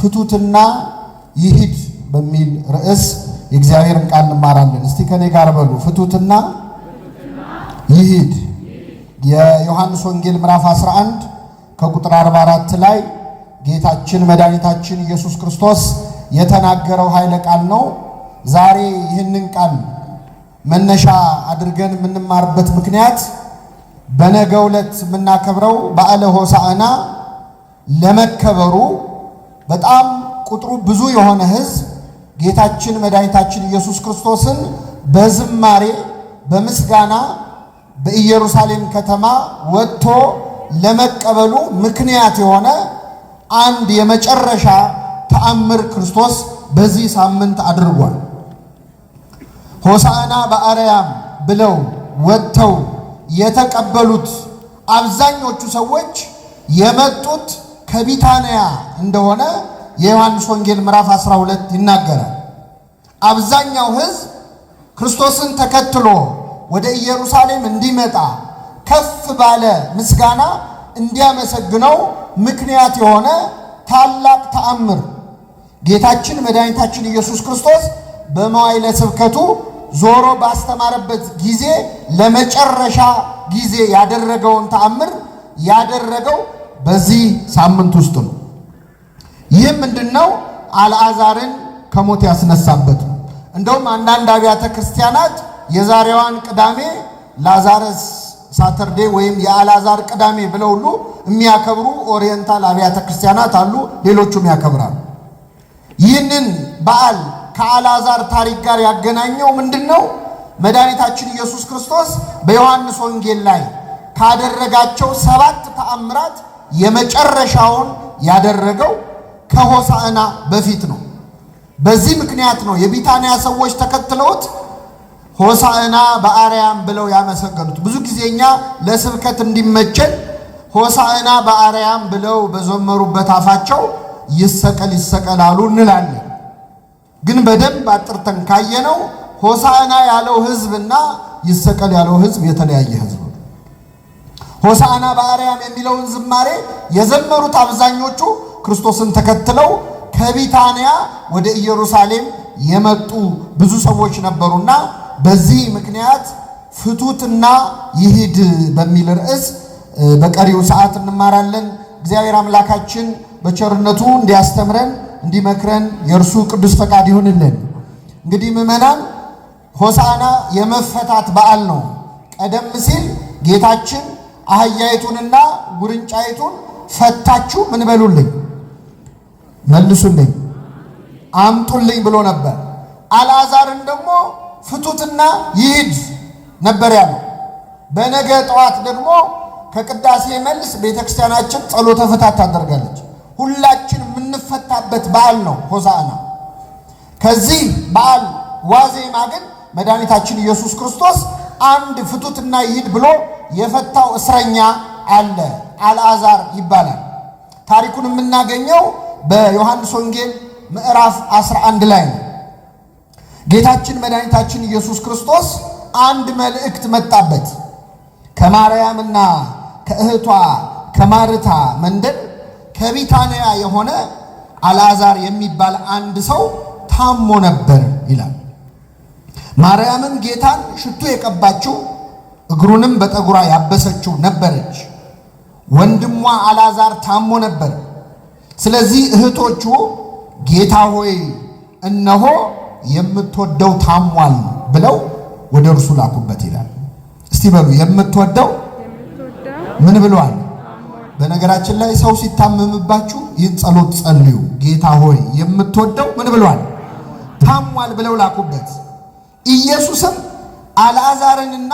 ፍቱትና ይሂድ በሚል ርዕስ የእግዚአብሔርን ቃል እንማራለን። እስቲ ከኔ ጋር በሉ ፍቱትና ይሂድ። የዮሐንስ ወንጌል ምዕራፍ 11 ከቁጥር 44 ላይ ጌታችን መድኃኒታችን ኢየሱስ ክርስቶስ የተናገረው ኃይለ ቃል ነው። ዛሬ ይህንን ቃል መነሻ አድርገን የምንማርበት ምክንያት በነገው ዕለት የምናከብረው በዓለ ሆሳዕና ለመከበሩ በጣም ቁጥሩ ብዙ የሆነ ሕዝብ ጌታችን መድኃኒታችን ኢየሱስ ክርስቶስን በዝማሬ በምስጋና በኢየሩሳሌም ከተማ ወጥቶ ለመቀበሉ ምክንያት የሆነ አንድ የመጨረሻ ተአምር ክርስቶስ በዚህ ሳምንት አድርጓል። ሆሳዕና በአርያም ብለው ወጥተው የተቀበሉት አብዛኞቹ ሰዎች የመጡት ከቢታንያ እንደሆነ የዮሐንስ ወንጌል ምዕራፍ 12 ይናገራል። አብዛኛው ሕዝብ ክርስቶስን ተከትሎ ወደ ኢየሩሳሌም እንዲመጣ ከፍ ባለ ምስጋና እንዲያመሰግነው ምክንያት የሆነ ታላቅ ተአምር ጌታችን መድኃኒታችን ኢየሱስ ክርስቶስ በመዋዕለ ስብከቱ ዞሮ ባስተማረበት ጊዜ ለመጨረሻ ጊዜ ያደረገውን ተአምር ያደረገው በዚህ ሳምንት ውስጥ ነው። ይህም ምንድነው? አልዓዛርን ከሞት ያስነሳበት ነው። እንደውም አንዳንድ አብያተ ክርስቲያናት የዛሬዋን ቅዳሜ ላዛረስ ሳተርዴ ወይም የአልዓዛር ቅዳሜ ብለው ሁሉ የሚያከብሩ ኦሪየንታል አብያተ ክርስቲያናት አሉ። ሌሎቹም ያከብራሉ። ይህንን በዓል ከአልዓዛር ታሪክ ጋር ያገናኘው ምንድነው? መድኃኒታችን ኢየሱስ ክርስቶስ በዮሐንስ ወንጌል ላይ ካደረጋቸው 7 ተአምራት የመጨረሻውን ያደረገው ከሆሳዕና በፊት ነው። በዚህ ምክንያት ነው የቢታንያ ሰዎች ተከትለውት ሆሳዕና በአርያም ብለው ያመሰገኑት። ብዙ ጊዜኛ ለስብከት እንዲመቸን ሆሳዕና በአርያም ብለው በዘመሩበት አፋቸው ይሰቀል ይሰቀል አሉ እንላለን። ግን በደንብ አጥርተን ካየነው ሆሳዕና ያለው ሕዝብና ይሰቀል ያለው ሕዝብ የተለያየ ሕዝብ ነው። ሆሳዕና በአርያም የሚለውን ዝማሬ የዘመሩት አብዛኞቹ ክርስቶስን ተከትለው ከቢታንያ ወደ ኢየሩሳሌም የመጡ ብዙ ሰዎች ነበሩና በዚህ ምክንያት ፍቱትና ይሂድ በሚል ርዕስ በቀሪው ሰዓት እንማራለን። እግዚአብሔር አምላካችን በቸርነቱ እንዲያስተምረን እንዲመክረን የእርሱ ቅዱስ ፈቃድ ይሁንልን። እንግዲህ ምዕመናን ሆሳዕና የመፈታት በዓል ነው። ቀደም ሲል ጌታችን አህያይቱንና ጉርንጫይቱን ፈታችሁ ምን በሉልኝ መልሱልኝ አምጡልኝ ብሎ ነበር። አልዓዛርን ደግሞ ፍቱትና ይሂድ ነበር ያለው። በነገ ጠዋት ደግሞ ከቅዳሴ መልስ ቤተክርስቲያናችን ጸሎተ ፍታት ታደርጋለች። ሁላችን የምንፈታበት በዓል ነው ሆሳዕና። ከዚህ በዓል ዋዜማ ግን መድኃኒታችን ኢየሱስ ክርስቶስ አንድ ፍቱትና ይሂድ ብሎ የፈታው እስረኛ አለ፣ አልዓዛር ይባላል። ታሪኩን የምናገኘው በዮሐንስ ወንጌል ምዕራፍ 11 ላይ ነው። ጌታችን መድኃኒታችን ኢየሱስ ክርስቶስ አንድ መልእክት መጣበት። ከማርያምና ከእህቷ ከማርታ መንደር ከቢታንያ የሆነ አልዓዛር የሚባል አንድ ሰው ታሞ ነበር ይላል። ማርያምን ጌታን ሽቱ የቀባችው እግሩንም በጠጉሯ ያበሰችው ነበረች። ወንድሟ አልዓዛር ታሞ ነበር። ስለዚህ እህቶቹ ጌታ ሆይ እነሆ የምትወደው ታሟል ብለው ወደ እርሱ ላኩበት ይላል። እስቲ በሉ የምትወደው ምን ብሏል? በነገራችን ላይ ሰው ሲታመምባችሁ ይህን ጸሎት ጸልዩ። ጌታ ሆይ የምትወደው ምን ብሏል? ታሟል ብለው ላኩበት። ኢየሱስም አልዓዛርንና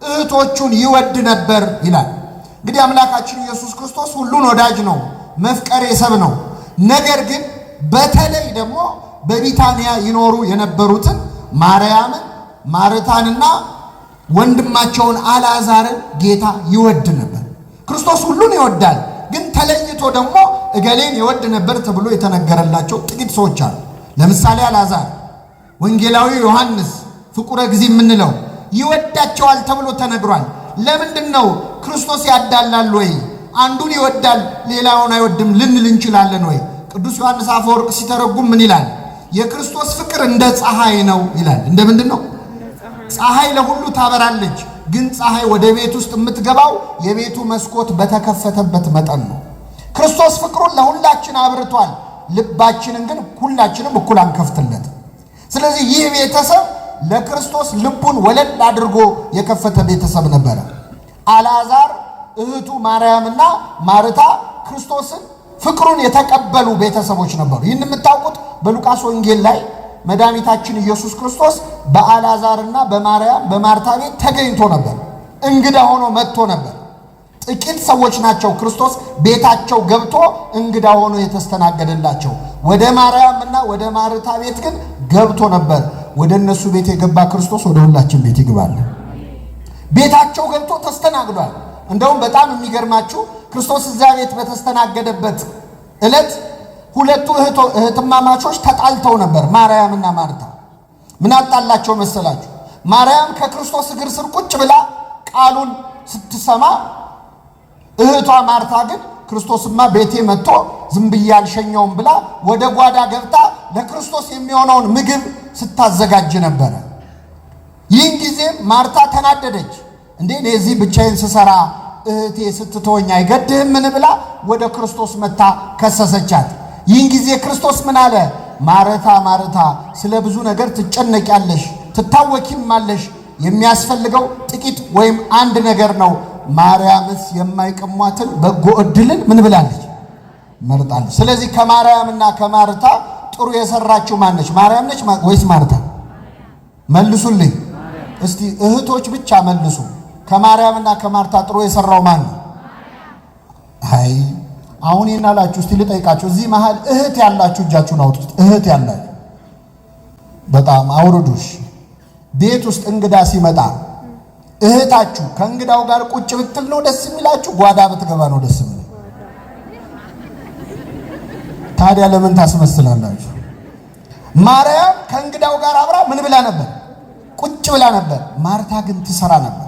እህቶቹን ይወድ ነበር ይላል። እንግዲህ አምላካችን ኢየሱስ ክርስቶስ ሁሉን ወዳጅ ነው፣ መፍቀሬ ሰብ ነው። ነገር ግን በተለይ ደግሞ በቢታንያ ይኖሩ የነበሩትን ማርያምን፣ ማርታንና ወንድማቸውን አልዓዛርን ጌታ ይወድ ነበር። ክርስቶስ ሁሉን ይወዳል፣ ግን ተለይቶ ደግሞ እገሌን ይወድ ነበር ተብሎ የተነገረላቸው ጥቂት ሰዎች አሉ። ለምሳሌ አልዓዛር ወንጌላዊ ዮሐንስ ፍቁረ ጊዜ የምንለው ይወዳቸዋል ተብሎ ተነግሯል። ለምንድን ነው? ክርስቶስ ያዳላል ወይ? አንዱን ይወዳል ሌላውን አይወድም ልንል እንችላለን ወይ? ቅዱስ ዮሐንስ አፈወርቅ ሲተረጉም ምን ይላል? የክርስቶስ ፍቅር እንደ ፀሐይ ነው ይላል። እንደ ምንድን ነው? ፀሐይ ለሁሉ ታበራለች፣ ግን ፀሐይ ወደ ቤት ውስጥ የምትገባው የቤቱ መስኮት በተከፈተበት መጠን ነው። ክርስቶስ ፍቅሩን ለሁላችን አብርቷል። ልባችንን ግን ሁላችንም እኩል አንከፍትለት። ስለዚህ ይህ ቤተሰብ ለክርስቶስ ልቡን ወለል አድርጎ የከፈተ ቤተሰብ ነበረ። አልዓዛር፣ እህቱ ማርያምና ማርታ ክርስቶስን ፍቅሩን የተቀበሉ ቤተሰቦች ነበሩ። ይህን የምታውቁት በሉቃስ ወንጌል ላይ መድኃኒታችን ኢየሱስ ክርስቶስ በአልዓዛርና በማርያም በማርታ ቤት ተገኝቶ ነበር። እንግዳ ሆኖ መጥቶ ነበር። ጥቂት ሰዎች ናቸው ክርስቶስ ቤታቸው ገብቶ እንግዳ ሆኖ የተስተናገደላቸው። ወደ ማርያምና ወደ ማርታ ቤት ግን ገብቶ ነበር። ወደ እነሱ ቤት የገባ ክርስቶስ ወደ ሁላችን ቤት ይግባል። ቤታቸው ገብቶ ተስተናግዷል። እንደውም በጣም የሚገርማችሁ ክርስቶስ እዚያ ቤት በተስተናገደበት ዕለት ሁለቱ እህትማማቾች ተጣልተው ነበር። ማርያምና ማርታ ምን አጣላቸው መሰላችሁ? ማርያም ከክርስቶስ እግር ስር ቁጭ ብላ ቃሉን ስትሰማ፣ እህቷ ማርታ ግን ክርስቶስማ ቤቴ መጥቶ ዝም ብዬ አልሸኘውም ብላ ወደ ጓዳ ገብታ ለክርስቶስ የሚሆነውን ምግብ ስታዘጋጅ ነበረ። ይህን ጊዜ ማርታ ተናደደች። እንዴ እኔ እዚህ ብቻዬን ስሰራ እህቴ ስትተወኝ አይገድህም ምን ብላ ወደ ክርስቶስ መታ ከሰሰቻት። ይህን ጊዜ ክርስቶስ ምን አለ? ማርታ ማርታ ስለ ብዙ ነገር ትጨነቂያለሽ፣ ትታወኪማለሽ። የሚያስፈልገው ጥቂት ወይም አንድ ነገር ነው። ማርያምስ የማይቀሟትን በጎ ዕድልን ምን ብላለች? መርጣለች። ስለዚህ ከማርያምና ከማርታ ጥሩ የሰራችው ማነች? ማርያም ነች ወይስ ማርታ? መልሱልኝ እስቲ እህቶች ብቻ መልሱ። ከማርያምና ከማርታ ጥሩ የሰራው ማን ነው? አይ አሁን ይናላችሁ እስቲ ልጠይቃችሁ። እዚህ መሃል እህት ያላችሁ እጃችሁን አውጡት። እህት ያላችሁ በጣም አውርዱሽ። ቤት ውስጥ እንግዳ ሲመጣ እህታችሁ ከእንግዳው ጋር ቁጭ ብትል ነው ደስ የሚላችሁ? ጓዳ ብትገባ ነው ደስ የሚል? ታዲያ ለምን ታስመስላላችሁ? ማርያም ከእንግዳው ጋር አብራ ምን ብላ ነበር? ቁጭ ብላ ነበር። ማርታ ግን ትሰራ ነበር።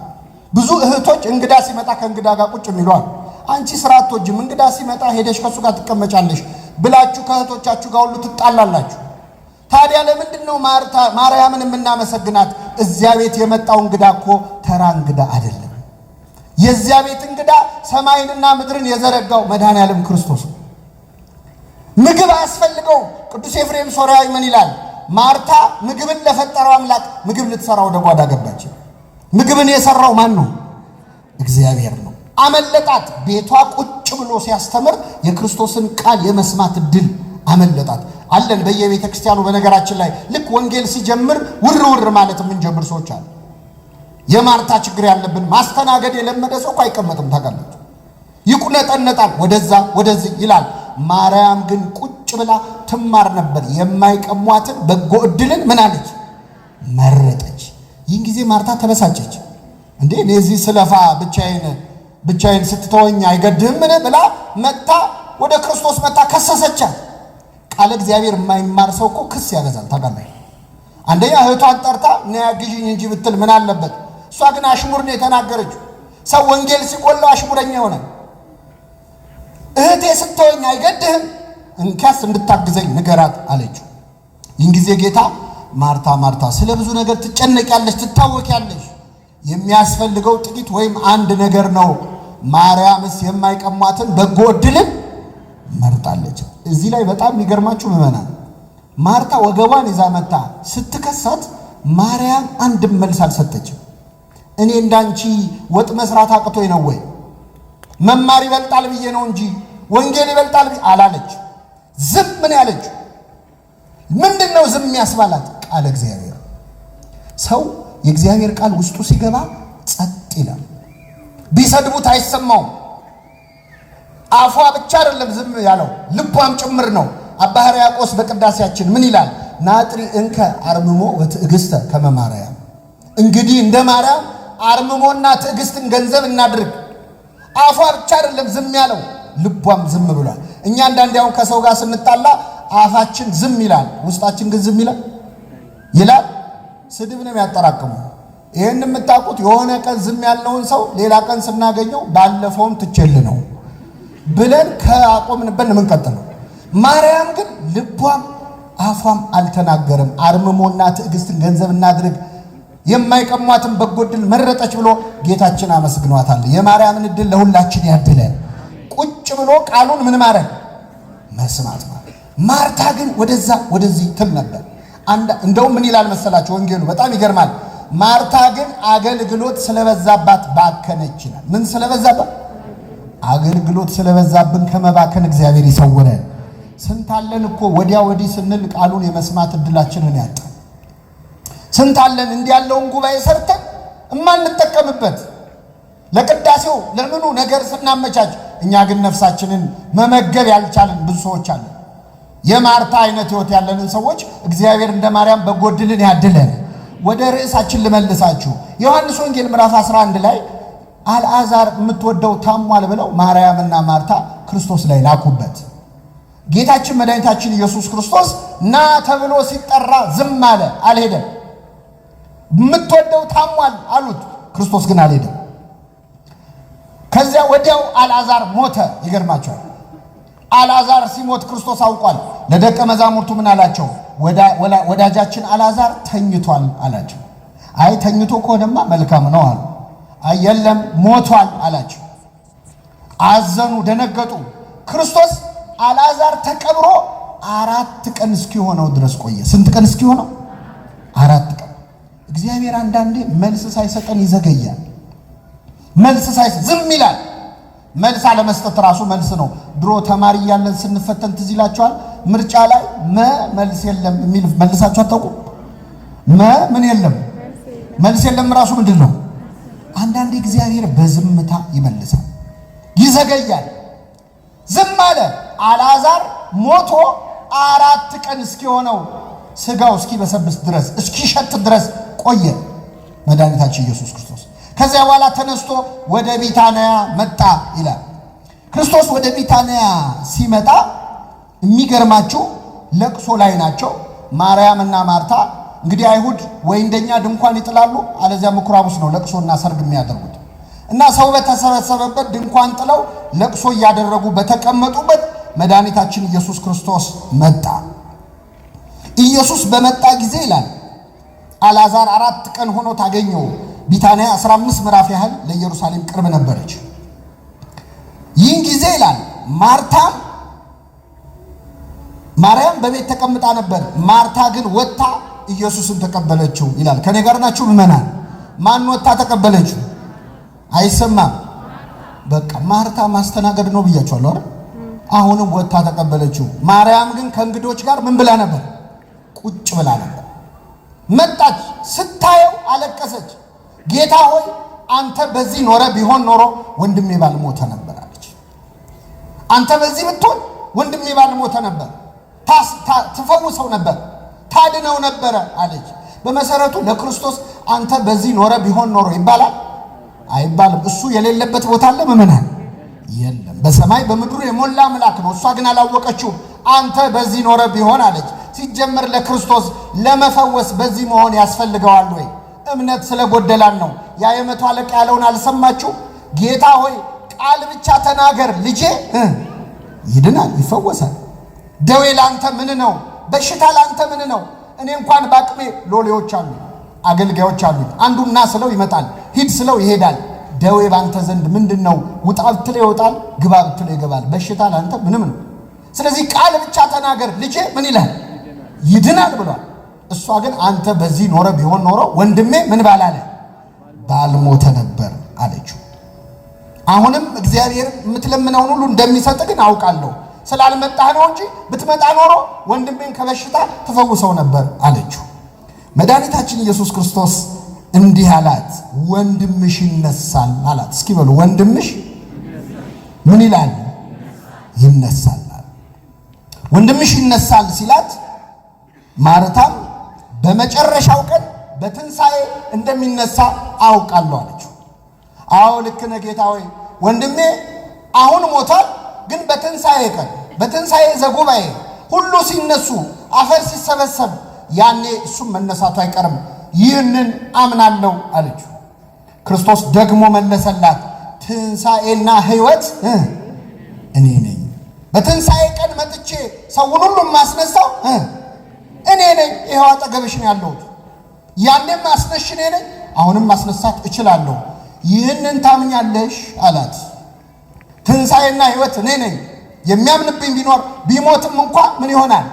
ብዙ እህቶች እንግዳ ሲመጣ ከእንግዳ ጋር ቁጭ የሚሏል። አንቺ ስራ አትወጂም፣ እንግዳ ሲመጣ ሄደሽ ከሱ ጋር ትቀመጫለሽ ብላችሁ ከእህቶቻችሁ ጋር ሁሉ ትጣላላችሁ። ታዲያ ለምንድን ነው ማርያምን የምናመሰግናት? እዚያ ቤት የመጣው እንግዳ እኮ ተራ እንግዳ አይደለም። የዚያ ቤት እንግዳ ሰማይንና ምድርን የዘረጋው መድኃኔዓለም ክርስቶስ ነው። ምግብ አያስፈልገው። ቅዱስ ኤፍሬም ሶርያዊ ምን ይላል? ማርታ ምግብን ለፈጠረው አምላክ ምግብ ልትሰራ ወደ ጓዳ ገባች። ምግብን የሰራው ማን ነው? እግዚአብሔር ነው። አመለጣት። ቤቷ ቁጭ ብሎ ሲያስተምር የክርስቶስን ቃል የመስማት እድል አመለጣት። አለን በየቤተ ክርስቲያኑ። በነገራችን ላይ ልክ ወንጌል ሲጀምር ውር ውር ማለት የምንጀምር ሰዎች አሉ። የማርታ ችግር ያለብን ማስተናገድ የለመደ ሰው እኮ አይቀመጥም። ታውቃላችሁ፣ ይቁነጠነጣል፣ ወደዛ ወደዚህ ይላል። ማርያም ግን ቁጭ ብላ ትማር ነበር። የማይቀሟትን በጎ ዕድልን ምን አለች? መረጠች። ይህን ጊዜ ማርታ ተበሳጨች። እንዴ እኔ እዚህ ስለፋ ብቻዬን ስትተወኝ አይገድህም ምን ብላ መጣ ወደ ክርስቶስ መጣ ከሰሰቻት። ቃለ እግዚአብሔር የማይማር ሰው እኮ ክስ ያበዛል። ታውቃለህ። አንደኛ እህቷን ጠርታ ነይ አግዢኝ እንጂ ብትል ምን አለበት? እሷ ግን አሽሙር ነው የተናገረችው። ሰው ወንጌል ሲቆላው አሽሙረኛ ይሆናል። እህቴ ስትተወኝ አይገድህም፣ እንኪያስ እንድታግዘኝ ንገራት አለችው። ይህን ጊዜ ጌታ ማርታ ማርታ ስለ ብዙ ነገር ትጨነቂያለሽ፣ ትታወቂያለሽ። የሚያስፈልገው ጥቂት ወይም አንድ ነገር ነው። ማርያምስ የማይቀሟትን በጎ ዕድልን መርጣለች። እዚህ ላይ በጣም የሚገርማችሁ ምዕመናን፣ ማርታ ወገቧን ይዛ መጣ ስትከሳት ማርያም አንድም መልስ አልሰጠችም። እኔ እንዳንቺ ወጥ መስራት አቅቶኝ ነው ወይ? መማር ይበልጣል ብዬ ነው እንጂ ወንጌል ይበልጣል አላለች። ዝም ምን ያለችው? ምንድነው ዝም ያስባላት? ቃለ እግዚአብሔር። ሰው የእግዚአብሔር ቃል ውስጡ ሲገባ ጸጥ ይላል። ቢሰድቡት አይሰማውም። አፏ ብቻ አይደለም ዝም ያለው ልቧም ጭምር ነው። አባ ሕርያቆስ በቅዳሴያችን ምን ይላል? ናጥሪ እንከ አርምሞ ወትዕግስተ ከመ ማርያም። እንግዲህ እንደ ማርያም አርምሞና ትዕግስትን ገንዘብ እናድርግ። አፏ ብቻ አይደለም ዝም ያለው ልቧም ዝም ብሏል። እኛ አንዳንዴ አሁን ከሰው ጋር ስንጣላ አፋችን ዝም ይላል፣ ውስጣችን ግን ዝም ይላል። ስድብ ነው የሚያጠራቅመው። ይሄን የምታውቁት የሆነ ቀን ዝም ያለውን ሰው ሌላ ቀን ስናገኘው ባለፈውም ትችል ነው ብለን ከአቆምንበት ነው የምንቀጥለው። ማርያም ግን ልቧም አፏም አልተናገረም። አርምሞና ትዕግስትን ገንዘብ እናድርግ የማይቀሟትን በጎ ዕድል መረጠች ብሎ ጌታችን አመስግኗታል። የማርያምን ዕድል ለሁላችን ያድለን። ቁጭ ብሎ ቃሉን ምን ማድረግ መስማት ማለት። ማርታ ግን ወደዛ ወደዚህ ትል ነበር። እንደውም ምን ይላል መሰላችሁ ወንጌሉ በጣም ይገርማል። ማርታ ግን አገልግሎት ስለበዛባት ባከነች ይላል። ምን ስለበዛባት? አገልግሎት ስለበዛብን ከመባከን እግዚአብሔር ይሰውረን። ስንታለን እኮ ወዲያ ወዲህ ስንል ቃሉን የመስማት ዕድላችንን ያጣ ስንታለን እንዲህ ያለውን ጉባኤ ሰርተን እማንጠቀምበት ለቅዳሴው ለምኑ ነገር ስናመቻች፣ እኛ ግን ነፍሳችንን መመገብ ያልቻልን ብዙ ሰዎች አለን። የማርታ አይነት ሕይወት ያለንን ሰዎች እግዚአብሔር እንደ ማርያም በጎ ዕድልን ያድለን። ወደ ርዕሳችን ልመልሳችሁ። ዮሐንስ ወንጌል ምዕራፍ 11 ላይ አልዓዛር የምትወደው ታሟል ብለው ማርያምና ማርታ ክርስቶስ ላይ ላኩበት። ጌታችን መድኃኒታችን ኢየሱስ ክርስቶስ ና ተብሎ ሲጠራ ዝም አለ፣ አልሄደም። የምትወደው ታሟል አሉት፣ ክርስቶስ ግን አልሄደም። ከዚያ ወዲያው አልዓዛር ሞተ። ይገርማቸዋል። አልዓዛር ሲሞት ክርስቶስ አውቋል። ለደቀ መዛሙርቱ ምን አላቸው? ወዳጃችን አልዓዛር ተኝቷል አላቸው። አይ ተኝቶ ከሆነማ መልካም ነው አሉ። አይ የለም ሞቷል አላቸው። አዘኑ፣ ደነገጡ። ክርስቶስ አልዓዛር ተቀብሮ 4 ቀን እስኪሆነው ድረስ ቆየ። ስንት ቀን እስኪሆነው? 4 ቀን። እግዚአብሔር አንዳንዴ መልስ ሳይሰጠን ይዘገያል። መልስ ሳይሰጥ ዝም ይላል። መልስ አለመስጠት ራሱ መልስ ነው። ድሮ ተማሪ እያለን ስንፈተን ትዝ ይላችኋል። ምርጫ ላይ መልስ የለም የሚል መልሳችሁ አታውቁም? ምን የለም መልስ የለም ራሱ ምንድን ነው? አንዳንዴ እግዚአብሔር በዝምታ ይመልሳል፣ ይዘገያል። ዝም አለ። አልዓዛር ሞቶ 4 ቀን እስኪሆነው ስጋው እስኪበሰብስ ድረስ እስኪሸት ድረስ ቆየ መድኃኒታችን ኢየሱስ ክርስቶስ። ከዚያ በኋላ ተነስቶ ወደ ቢታንያ መጣ ይላል። ክርስቶስ ወደ ቢታንያ ሲመጣ የሚገርማችሁ ለቅሶ ላይ ናቸው ማርያምና ማርታ። እንግዲህ አይሁድ ወይ እንደኛ ድንኳን ይጥላሉ፣ አለዚያ ምኩራብ ውስጥ ነው ለቅሶና ሰርግ የሚያደርጉት። እና ሰው በተሰበሰበበት ድንኳን ጥለው ለቅሶ እያደረጉ በተቀመጡበት መድኃኒታችን ኢየሱስ ክርስቶስ መጣ። ኢየሱስ በመጣ ጊዜ ይላል አልዓዛር 4 ቀን ሆኖ ታገኘው። ቢታንያ 15 ምዕራፍ ያህል ለኢየሩሳሌም ቅርብ ነበረች። ይህን ጊዜ ይላል ማርያም በቤት ተቀምጣ ነበር። ማርታ ግን ወጥታ ኢየሱስን ተቀበለችው ይላል። ከኔ ጋር ናችሁ ምእመናን? ማን ወጥታ ተቀበለችው? አይሰማም። በቃ ማርታ ማስተናገድ ነው ብያችኋለሁ አይደል? አሁንም ወጥታ ተቀበለችው። ማርያም ግን ከእንግዶች ጋር ምን ብላ ነበር? ቁጭ ብላ ነበር። መጣች፣ ስታየው አለቀሰች። ጌታ ሆይ አንተ በዚህ ኖረ ቢሆን ኖሮ ወንድሜ ባልሞተ ነበር አለች። አንተ በዚህ ብትሆን ወንድሜ ባልሞተ ነበር፣ ትፈውሰው ነበር፣ ታድነው ነበረ አለች። በመሰረቱ ለክርስቶስ አንተ በዚህ ኖረ ቢሆን ኖሮ ይባላል አይባልም? እሱ የሌለበት ቦታ አለ ምእመናን? የለም። በሰማይ በምድሩ የሞላ አምላክ ነው። እሷ ግን አላወቀችው። አንተ በዚህ ኖረ ቢሆን አለች። ሲጀመር ለክርስቶስ ለመፈወስ በዚህ መሆን ያስፈልገዋል ወይ? እምነት ስለጎደላን ነው። ያ የመቶ አለቃ ያለውን አልሰማችሁ? ጌታ ሆይ ቃል ብቻ ተናገር ልጄ ይድናል፣ ይፈወሳል። ደዌ ላንተ ምን ነው? በሽታ ላንተ ምን ነው? እኔ እንኳን ባቅሜ ሎሌዎች አሉ፣ አገልጋዮች አሉ። አንዱም ና ስለው ይመጣል፣ ሂድ ስለው ይሄዳል። ደዌ ባንተ ዘንድ ምንድነው? ውጣ ብትለው ይወጣል፣ ግባ ብትለው ይገባል። በሽታ ላንተ ምንም ነው። ስለዚህ ቃል ብቻ ተናገር ልጄ ምን ይላል? ይድናል ብሏል። እሷ ግን አንተ በዚህ ኖረ ቢሆን ኖሮ ወንድሜ ምን ባላለ ባልሞተ ነበር አለችው። አሁንም እግዚአብሔር የምትለምነውን ሁሉ እንደሚሰጥ ግን አውቃለሁ፣ ስላልመጣህ ነው እንጂ ብትመጣ ኖሮ ወንድሜን ከበሽታ ትፈውሰው ነበር አለችው። መድኃኒታችን ኢየሱስ ክርስቶስ እንዲህ አላት፣ ወንድምሽ ይነሳል አላት። እስኪ በሉ ወንድምሽ ምን ይላል? ይነሳል። ወንድምሽ ይነሳል ሲላት ማርታም በመጨረሻው ቀን በትንሣኤ እንደሚነሳ አውቃለሁ አለችው። አዎ ልክ ነህ ጌታ ሆይ፣ ወንድሜ አሁን ሞቷል፣ ግን በትንሣኤ ቀን በትንሣኤ ዘጉባኤ ሁሉ ሲነሱ አፈር ሲሰበሰብ ያኔ እሱም መነሳቱ አይቀርም፣ ይህንን አምናለሁ አለችው። ክርስቶስ ደግሞ መለሰላት፣ ትንሣኤና ሕይወት እኔ ነኝ። በትንሣኤ ቀን መጥቼ ሰውን ሁሉ ማስነሳው እኔ ነኝ። ይሄው አጠገብሽ ነው ያለሁት። ያኔም ማስነሽ እኔ ነኝ፣ አሁንም ማስነሳት እችላለሁ። ይህንን ታምኛለሽ አላት። ትንሣኤና ሕይወት እኔ ነኝ። የሚያምንብኝ ቢኖር ቢሞትም እንኳን ምን ይሆናል?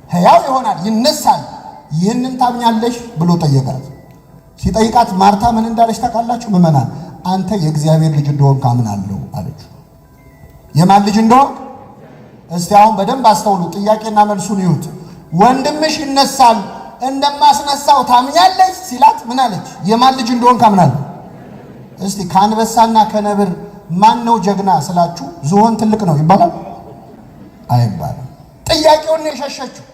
ሕያው ይሆናል፣ ይነሳል። ይህንን ታምኛለሽ ብሎ ጠየቃት። ሲጠይቃት ማርታ ምን እንዳለች ታውቃላችሁ? ምእመናን፣ አንተ የእግዚአብሔር ልጅ እንደሆንክ አምናለሁ አለችው። የማን ልጅ እንደሆንክ? እስቲ አሁን በደንብ አስተውሉ። ጥያቄና መልሱን ይዩት። ወንድምሽ ይነሳል እንደማስነሳው ታምኛለሽ ሲላት ምን አለች? የማን ልጅ እንደሆንክ አምናለሁ። እስቲ ከአንበሳና ከነብር ማን ነው ጀግና ስላችሁ ዝሆን ትልቅ ነው ይባላል አይባልም። ጥያቄውን ነው የሸሸችው።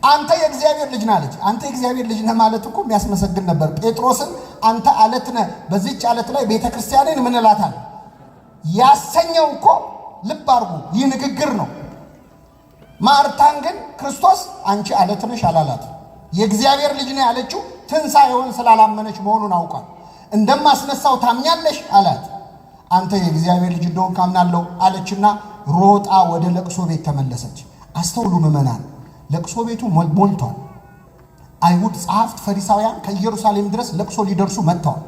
አንተ የእግዚአብሔር ልጅ ነህ አለች። አንተ የእግዚአብሔር ልጅ ነህ ማለት እኮ የሚያስመሰግን ነበር። ጴጥሮስን አንተ አለት ነህ፣ በዚህች አለት ላይ ቤተክርስቲያንን ምን እላታለሁ ያሰኘው እኮ ልብ አድርጉ፣ ይህ ንግግር ነው። ማርታን ግን ክርስቶስ አንቺ አለት ነሽ አላላት። የእግዚአብሔር ልጅ ነህ ያለችው ትንሣኤውን ስላላመነች መሆኑን አውቃል። እንደማስነሳው ታምኛለሽ አላት። አንተ የእግዚአብሔር ልጅ እንደሆንክ አምናለሁ አለችና ሮጣ ወደ ለቅሶ ቤት ተመለሰች። አስተውሉ ምእመናን፣ ለቅሶ ቤቱ ሞልቷል። አይሁድ ጸሐፍት፣ ፈሪሳውያን ከኢየሩሳሌም ድረስ ለቅሶ ሊደርሱ መጥተዋል።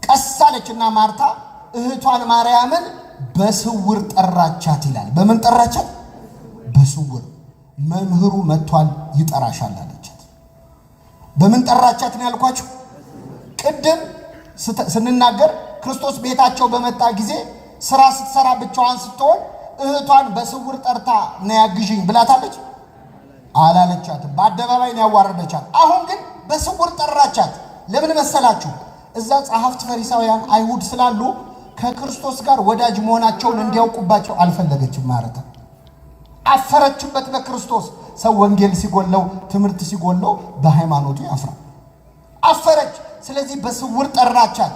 ቀስ አለችና ማርታ እህቷን ማርያምን በስውር ጠራቻት ይላል። በምን ጠራቻት? በስውር። መምህሩ መጥቷል ይጠራሻል አለቻት። በምን ጠራቻት ነው ያልኳችሁ? ቅድም ስንናገር ክርስቶስ ቤታቸው በመጣ ጊዜ ስራ ስትሰራ ብቻዋን ስትሆን እህቷን በስውር ጠርታ ነይ አግዢኝ ብላታለች? አላለቻትም። በአደባባይ ነው ያዋረደቻት። አሁን ግን በስውር ጠራቻት። ለምን መሰላችሁ? እዛ ጸሐፍት ፈሪሳውያን አይሁድ ስላሉ ከክርስቶስ ጋር ወዳጅ መሆናቸውን እንዲያውቁባቸው አልፈለገችም ማለት ነው። አፈረችበት በክርስቶስ። ሰው ወንጌል ሲጎለው፣ ትምህርት ሲጎለው በሃይማኖቱ ያፍራል። አፈረች። ስለዚህ በስውር ጠራቻት።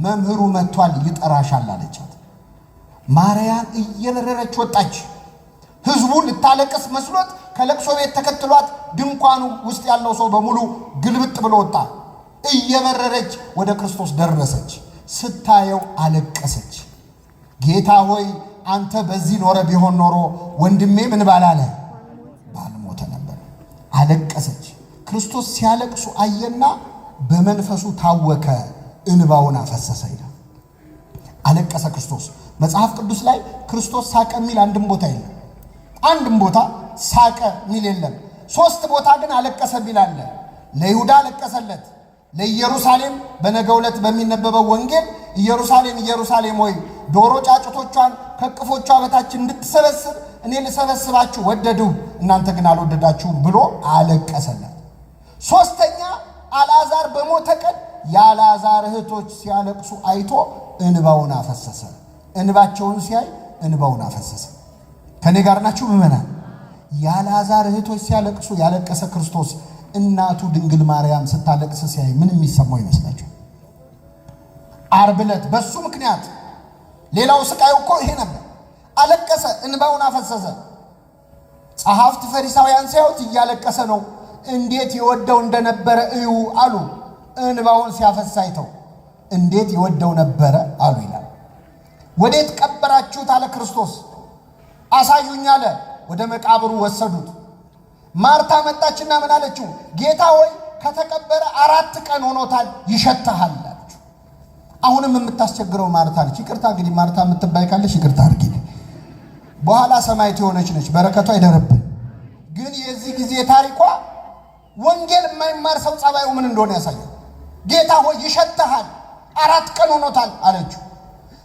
መምህሩ መጥቷል ይጠራሻል አለቻት። ማርያም እየበረረች ወጣች። ህዝቡ ልታለቅስ መስሎት ከለቅሶ ቤት ተከትሏት ድንኳኑ ውስጥ ያለው ሰው በሙሉ ግልብጥ ብሎ ወጣ። እየበረረች ወደ ክርስቶስ ደረሰች። ስታየው አለቀሰች። ጌታ ሆይ አንተ በዚህ ኖረ ቢሆን ኖሮ ወንድሜ ምን ባላለ ባልሞተ ነበር። አለቀሰች። ክርስቶስ ሲያለቅሱ አየና በመንፈሱ ታወከ፣ እንባውን አፈሰሰ ይላል። አለቀሰ ክርስቶስ። መጽሐፍ ቅዱስ ላይ ክርስቶስ ሳቀ የሚል አንድም ቦታ የለም። አንድም ቦታ ሳቀ የሚል የለም። 3 ቦታ ግን አለቀሰ የሚል አለ። ለይሁዳ አለቀሰለት። ለኢየሩሳሌም በነገው ዕለት በሚነበበው ወንጌል ኢየሩሳሌም ኢየሩሳሌም ሆይ ዶሮ ጫጩቶቿን ከቅፎቿ በታች እንድትሰበስብ እኔ ልሰበስባችሁ ወደድሁ፣ እናንተ ግን አልወደዳችሁም ብሎ አለቀሰላት። 3ኛ አልዓዛር በሞተ ቀን የአልዓዛር እህቶች ሲያለቅሱ አይቶ እንባውን አፈሰሰ። እንባቸውን ሲያይ እንባውን አፈሰሰ። ከኔ ጋር ናችሁ ምእመናን? የአልዓዛር እህቶች ሲያለቅሱ ያለቀሰ ክርስቶስ እናቱ ድንግል ማርያም ስታለቅስ ሲያይ ምን የሚሰማው ይመስላችሁ? ዓርብ ዕለት በሱ ምክንያት ሌላው ስቃዩ እኮ ይሄ ነበር። አለቀሰ፣ እንባውን አፈሰሰ። ጸሐፍት ፈሪሳውያን ሲያዩት እያለቀሰ ነው፣ እንዴት ይወደው እንደነበረ እዩ አሉ። እንባውን ሲያፈስ አይተው እንዴት ይወደው ነበረ አሉ ይላል። ወዴት ቀበራችሁት አለ ክርስቶስ። አሳዩኝ አለ። ወደ መቃብሩ ወሰዱት። ማርታ መጣችና ምን አለችው? ጌታ ሆይ ከተቀበረ 4 ቀን ሆኖታል፣ ይሸታሃል አለችው። አሁንም የምታስቸግረው ማርታ ነች። ይቅርታ እንግዲህ ማርታ የምትባይ ካለሽ ይቅርታ አድርጊ። በኋላ ሰማዕት የሆነች ነች፣ በረከቷ አይደረብን። ግን የዚህ ጊዜ ታሪኳ ወንጌል የማይማር ሰው ጸባዩ ምን እንደሆነ ያሳያል። ጌታ ሆይ ይሸታሃል፣ 4 ቀን ሆኖታል አለችው።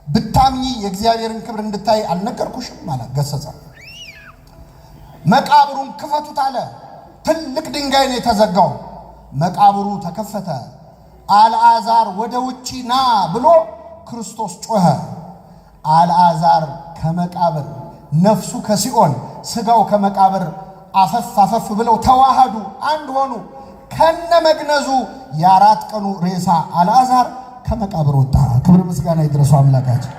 ብታምኚ የእግዚአብሔርን ክብር እንድታይ አልነገርኩሽም ማለት ገሰጸ። መቃብሩን ክፈቱት አለ። ትልቅ ድንጋይ ነው የተዘጋው። መቃብሩ ተከፈተ። አልዓዛር ወደ ውጪ ና ብሎ ክርስቶስ ጮኸ። አልዓዛር ከመቃብር ነፍሱ ከሲኦል ስጋው ከመቃብር አፈፍ አፈፍ ብለው ተዋሃዱ፣ አንድ ሆኑ። ከነ መግነዙ የ4 ቀኑ ሬሳ አልዓዛር ከመቃብር ወጣ። ክብር ምስጋና ይድረሰው አምላካችን።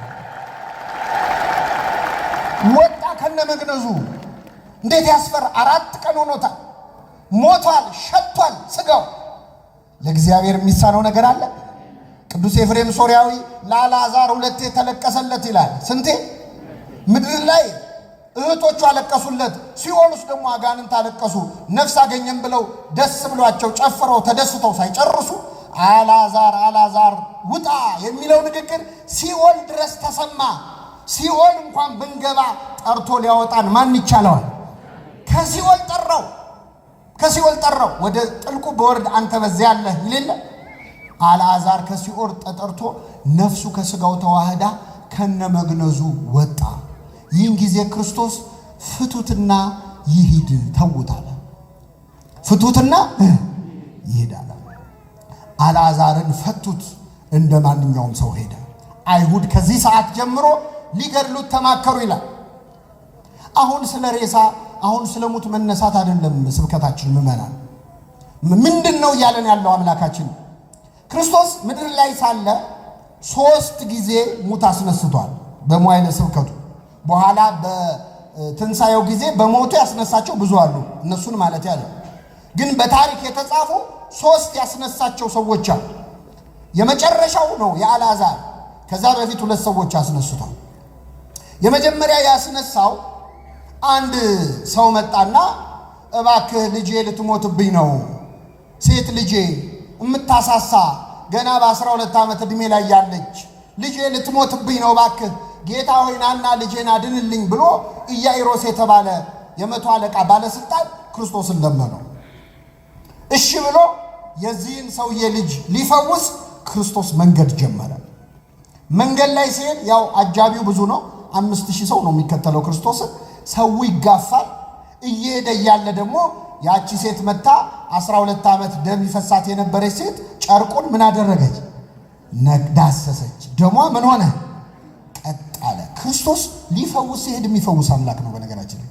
ወጣ ከነ መግነዙ። እንዴት ያስፈራ! 4 ቀን ሆኖታል። ሞቷል፣ ሸቷል ስጋው። ለእግዚአብሔር የሚሳነው ነገር አለ? ቅዱስ ኤፍሬም ሶርያዊ ለአልዓዛር 2 ተለቀሰለት ይላል። ስንቴ? ምድር ላይ እህቶቹ አለቀሱለት፣ ሲኦል ውስጥ ደግሞ አጋንንት አለቀሱ። ነፍስ አገኘን ብለው ደስ ብሏቸው ጨፍረው ተደስተው ሳይጨርሱ አልዓዛር አልዓዛር ውጣ የሚለው ንግግር ሲኦል ድረስ ተሰማ። ሲኦል እንኳን ብንገባ ጠርቶ ሊያወጣን ማን ይቻለዋል? ከሲኦል ጠራው። ወደ ጥልቁ በወርድ አንተ በዚያ ያለህ ይልለ አልዓዛር ከሲኦል ተጠርቶ ነፍሱ ከስጋው ተዋህዳ ከነመግነዙ ወጣ። ይህን ጊዜ ክርስቶስ ፍቱትና ይሂድ ተውታለ። ፍቱትና ይሂድ አለ። አልዓዛርን ፈቱት፣ እንደ ማንኛውም ሰው ሄደ። አይሁድ ከዚህ ሰዓት ጀምሮ ሊገድሉት ተማከሩ ይላል። አሁን ስለ ሬሳ አሁን ስለ ሙት መነሳት አይደለም ስብከታችን። ምዕመናን ምንድነው እያለን ያለው አምላካችን? ክርስቶስ ምድር ላይ ሳለ 3 ጊዜ ሙት አስነስቷል በመዋዕለ ስብከቱ። በኋላ በትንሣኤው ጊዜ በሞቱ ያስነሳቸው ብዙ አሉ፣ እነሱን ማለት ያለ ግን በታሪክ የተጻፉ 3 ያስነሳቸው ሰዎች አሉ። የመጨረሻው ነው የአልዓዛር። ከዛ በፊት 2 ሰዎች አስነሱታል። የመጀመሪያ ያስነሳው አንድ ሰው መጣና እባክህ ልጄ ልትሞትብኝ ነው፣ ሴት ልጄ እምታሳሳ ገና በ12 ዓመት ዕድሜ ላይ ያለች ልጄ ልትሞትብኝ ነው፣ እባክህ ጌታ ሆይ ናና ልጄን አድንልኝ ብሎ ኢያኢሮስ የተባለ የመቶ አለቃ ባለስልጣን ክርስቶስን ለመነው። እሺ ብሎ የዚህን ሰውዬ ልጅ ሊፈውስ ክርስቶስ መንገድ ጀመረ። መንገድ ላይ ሲሄድ ያው አጃቢው ብዙ ነው፣ 5000 ሰው ነው የሚከተለው ክርስቶስን። ሰው ይጋፋል። እየሄደ እያለ ደግሞ ያቺ ሴት መታ 12 ዓመት ደም ይፈሳት የነበረች ሴት ጨርቁን ምን አደረገች? ነዳሰሰች። ደሟ ምን ሆነ? ቀጥ አለ። ክርስቶስ ሊፈውስ ሲሄድ የሚፈውስ አምላክ ነው። በነገራችን ላይ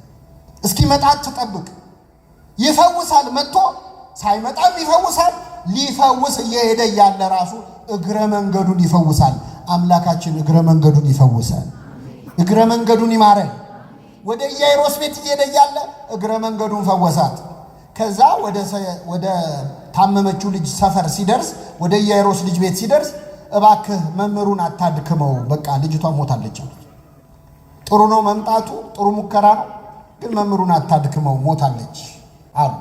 እስኪመጣ ትጠብቅ። ይፈውሳል። መጥቶ ሳይመጣም ይፈውሳል። ሊፈውስ እየሄደ እያለ ራሱ እግረ መንገዱን ይፈውሳል። አምላካችን እግረ መንገዱን ይፈውሳል። እግረ መንገዱን ይማረን። ወደ ኢያኢሮስ ቤት እየሄደ እያለ እግረ መንገዱን ፈወሳት። ከዛ ወደ ታመመችው ልጅ ሰፈር ሲደርስ፣ ወደ ኢያኢሮስ ልጅ ቤት ሲደርስ እባክህ መምህሩን አታድክመው፣ በቃ ልጅቷ ሞታለች አሉት። ጥሩ ነው መምጣቱ፣ ጥሩ ሙከራ ነው፣ ግን መምህሩን አታድክመው ሞታለች አሉ።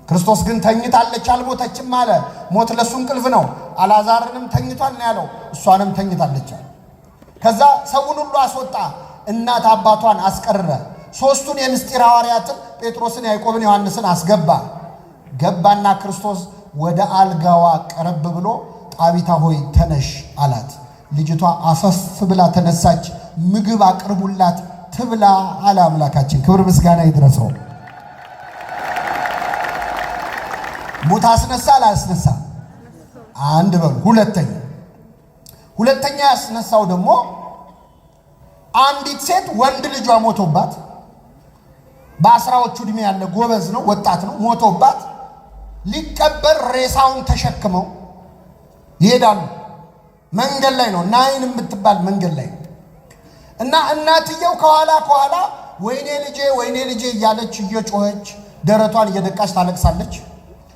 ክርስቶስ ግን ተኝታለች አልሞተችም አለ። ሞት ለሱ እንቅልፍ ነው። አልዓዛርንም ተኝቷል ነው ያለው፣ እሷንም ተኝታለች አለ። ከዛ ሰውን ሁሉ አስወጣ፣ እናት አባቷን አስቀረ። 3ቱን የምስጢር ሐዋርያትን ጴጥሮስን፣ ያዕቆብን፣ ዮሐንስን አስገባ። ገባና ክርስቶስ ወደ አልጋዋ ቀረብ ብሎ ጣቢታ ሆይ ተነሽ አላት። ልጅቷ አፈፍ ብላ ተነሳች። ምግብ አቅርቡላት ትብላ አለ አምላካችን። ክብር ምስጋና ይድረሰው። ሙት አስነሳ አላስነሳ? አንድ በሉ። ሁለተኛ ያስነሳው ደግሞ አንዲት ሴት ወንድ ልጇ ሞቶባት፣ በ10ዎቹ ዕድሜ ያለ ጎበዝ ነው፣ ወጣት ነው፣ ሞቶባት ሊቀበር ሬሳውን ተሸክመው ይሄዳሉ። መንገድ ላይ ነው፣ ናይን የምትባል መንገድ ላይ እና እናትየው ከኋላ ወይኔ ልጄ እያለች እየጮኸች ደረቷን እየደቃች ታለቅሳለች።